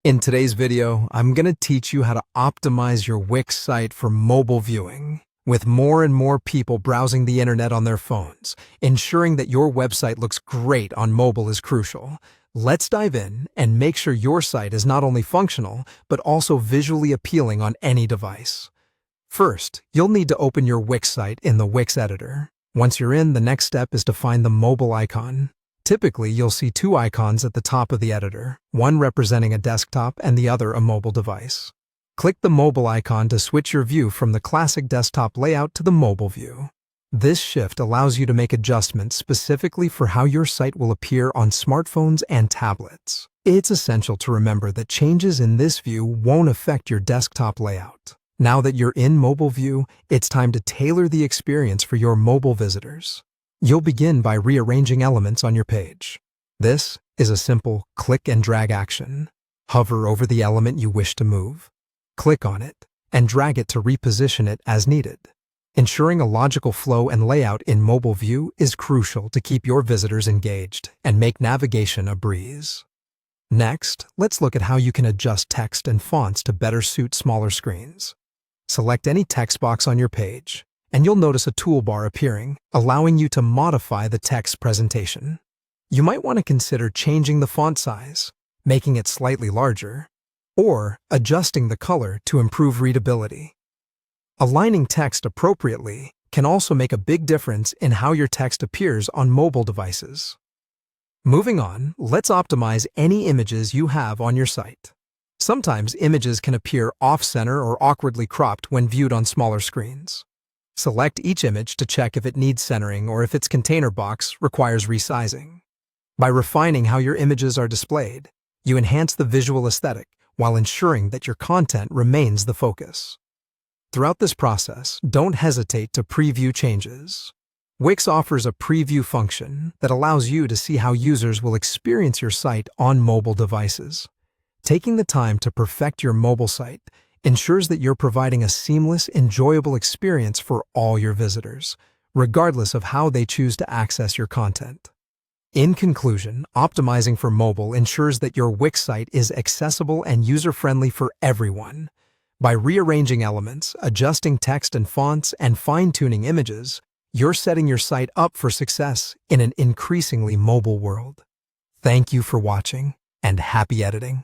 In today's video, I'm going to teach you how to optimize your Wix site for mobile viewing. With more and more people browsing the internet on their phones, ensuring that your website looks great on mobile is crucial. Let's dive in and make sure your site is not only functional, but also visually appealing on any device. First, you'll need to open your Wix site in the Wix editor. Once you're in, the next step is to find the mobile icon. Typically, you'll see two icons at the top of the editor, one representing a desktop and the other a mobile device. Click the mobile icon to switch your view from the classic desktop layout to the mobile view. This shift allows you to make adjustments specifically for how your site will appear on smartphones and tablets. It's essential to remember that changes in this view won't affect your desktop layout. Now that you're in mobile view, it's time to tailor the experience for your mobile visitors. You'll begin by rearranging elements on your page. This is a simple click and drag action. Hover over the element you wish to move, click on it, and drag it to reposition it as needed. Ensuring a logical flow and layout in mobile view is crucial to keep your visitors engaged and make navigation a breeze. Next, let's look at how you can adjust text and fonts to better suit smaller screens. Select any text box on your page, and you'll notice a toolbar appearing, allowing you to modify the text presentation. You might want to consider changing the font size, making it slightly larger, or adjusting the color to improve readability. Aligning text appropriately can also make a big difference in how your text appears on mobile devices. Moving on, let's optimize any images you have on your site. Sometimes images can appear off-center or awkwardly cropped when viewed on smaller screens. Select each image to check if it needs centering or if its container box requires resizing. By refining how your images are displayed, you enhance the visual aesthetic while ensuring that your content remains the focus. Throughout this process, don't hesitate to preview changes. Wix offers a preview function that allows you to see how users will experience your site on mobile devices. Taking the time to perfect your mobile site ensures that you're providing a seamless, enjoyable experience for all your visitors, regardless of how they choose to access your content. In conclusion, optimizing for mobile ensures that your Wix site is accessible and user-friendly for everyone. By rearranging elements, adjusting text and fonts, and fine-tuning images, you're setting your site up for success in an increasingly mobile world. Thank you for watching, and happy editing.